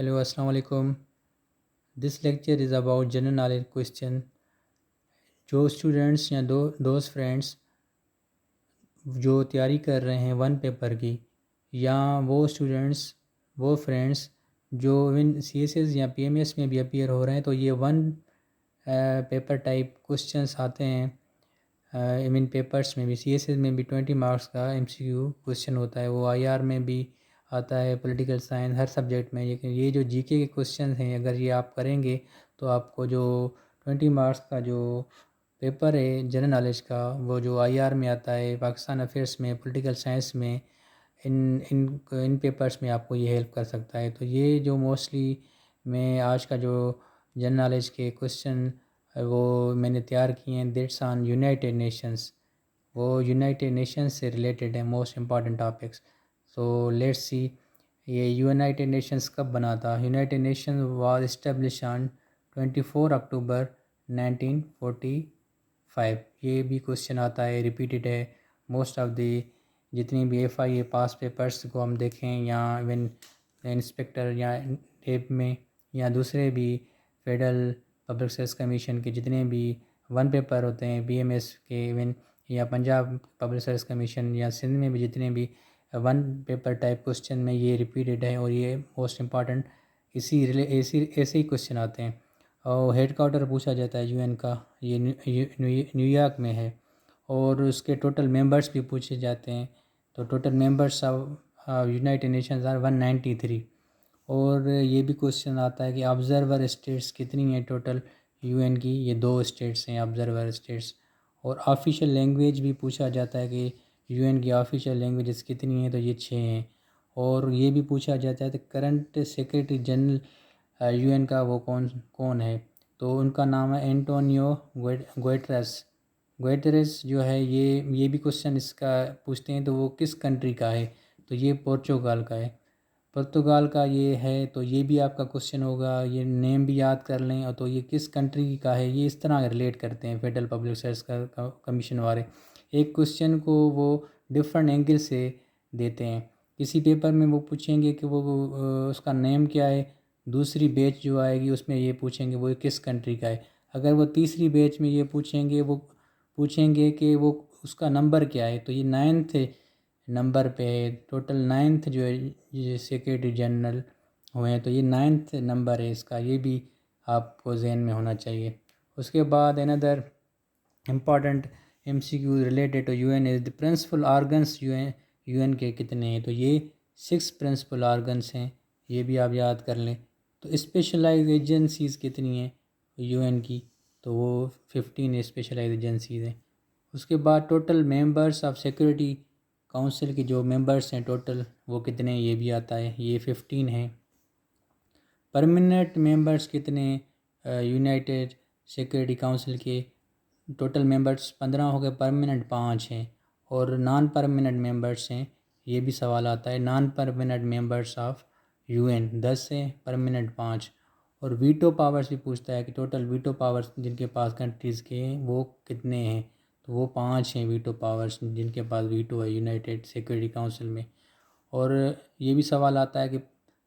Hello, Assalamu alaikum. This lecture is about general knowledge question. जो students या दोस्त friends जो तैयारी कर रहे हैं वन पेपर की, या वो स्टूडेंट्स वो फ्रेंड्स जो इन CSS या PMS में भी अपीयर हो रहे हैं, तो ये वन पेपर टाइप क्वेश्चंस आते हैं। इन पेपर्स में भी CSS में भी 20 मार्क्स का MCQ क्वेश्चन होता है, वो IR में भी आता है, पॉलिटिकल साइंस, हर सब्जेक्ट में। लेकिन ये जो GK के क्वेश्चन हैं, अगर ये आप करेंगे तो आपको जो 20 मार्क्स का जो पेपर है जनरल नॉलेज का, वो जो IR में आता है, पाकिस्तान अफेयर्स में, पॉलिटिकल साइंस में, इन इन इन पेपर्स में आपको ये हेल्प कर सकता है। तो ये जो मोस्टली मैं आज का जो जनरल नॉलेज के क्वेश्चन वो मैंने तैयार किए हैं, दैट्स ऑन यूनाइटेड नेशंस। वो यूनाइटेड नेशंस से रिलेटेड है, most important topics. So let's see, ये यूनाइटेड नेशंस कब बना था? United nation was establish on 24 अक्टूबर 1945। ये भी क्वेश्चन आता है, रिपीटेड है। मोस्ट ऑफ द जितनी भी FIA पास पेपर्स को हम देखें, या इवन इंस्पेक्टर या टेप में, या दूसरे भी फेडरल पब्लिक सर्विस कमीशन के जितने भी वन पेपर होते हैं, BMS के इवन, या पंजाब पब्लिक सर्विस कमीशन, या सिंध में भी जितने भी वन पेपर टाइप क्वेश्चन में ये रिपीटेड है, और ये मोस्ट इम्पॉर्टेंट ऐसे ही क्वेश्चन आते हैं। और हेड क्वार्टर पूछा जाता है UN का, ये न्यूयॉर्क में है। और उसके टोटल मेंबर्स भी पूछे जाते हैं। तो total members of United Nations are 193। और ये भी क्वेश्चन आता है कि ऑब्जर्वर स्टेट्स कितनी हैं टोटल UN की? ये 2 स्टेट्स हैं ऑब्जर्वर स्टेट्स। और ऑफिशियल लैंग्वेज भी पूछा जाता है कि UN की ऑफिशियल लैंग्वेजेस कितनी हैं? तो ये 6 हैं। और ये भी पूछा जाता है कि करंट सेक्रेटरी जनरल UN का वो कौन कौन है? तो उनका नाम है एंटोनियो गुटेरेस जो है। ये भी क्वेश्चन इसका पूछते हैं, तो वो किस कंट्री का है? तो ये पोर्चुगाल का है। पुर्तगाल का ये है, तो ये भी आपका क्वेश्चन होगा, ये नेम भी याद कर लें। और तो ये किस कंट्री का है, ये इस तरह रिलेट करते हैं फेडरल पब्लिक सर्विस का कमीशन वाले। एक क्वेश्चन को वो डिफरेंट एंगल से देते हैं। किसी पेपर में वो पूछेंगे कि वो उसका नेम क्या है, दूसरी बैच जो आएगी उसमें ये पूछेंगे वो किस कंट्री का है। अगर वो तीसरी बैच में ये पूछेंगे, वो पूछेंगे कि वो उसका नंबर क्या है, तो ये 9th नंबर पे है। टोटल 9th जो है ये सेक्रेटरी जनरल हुए हैं, तो ये 9th नंबर है इसका। ये भी आपको जहन में होना चाहिए। उसके बाद another important MCQ related to UN is the principal organs UN के कितने हैं? तो ये 6 प्रिंसिपल ऑर्गन्स हैं, ये भी आप याद कर लें। तो स्पेशलाइज एजेंसीज़ कितनी हैं UN की? तो वो 15 स्पेशलाइज एजेंसीज़ हैं। उसके बाद total members of security council की जो मेंबर्स हैं टोटल, वो कितने हैं? ये भी आता है, ये 15 हैं। परमानेंट मेंबर्स कितने यूनाइटेड सिक्योरिटी काउंसिल के? टोटल मेंबर्स 15 हो गए, परमानेंट 5 हैं। और नॉन परमानेंट मेंबर्स हैं, ये भी सवाल आता है। Non permanent members of UN 10 हैं, परमानेंट 5। और वीटो पावर्स भी पूछता है कि टोटल वीटो पावर्स जिनके पास कंट्रीज़ के हैं वो कितने हैं? तो वो 5 हैं वीटो पावर्स जिनके पास वीटो है यूनाइटेड सिक्योरिटी काउंसिल में। और ये भी सवाल आता है कि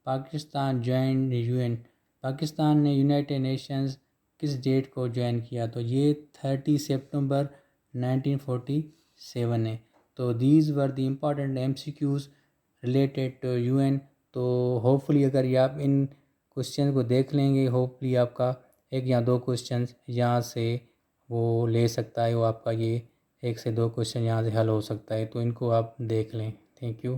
पाकिस्तान ज्वाइन UN, पाकिस्तान ने यूनाइटेड नेशंस किस डेट को ज्वाइन किया? तो ये 30 सितंबर 1947 है। तो these were the important MCQs related to UN। तो होपफुली अगर ये आप इन क्वेश्चन को देख लेंगे, होपफुली आपका 1 या 2 क्वेश्चन यहाँ से वो ले सकता है, वो आपका ये 1 से 2 क्वेश्चन यहाँ से हल हो सकता है। तो इनको आप देख लें। Thank you.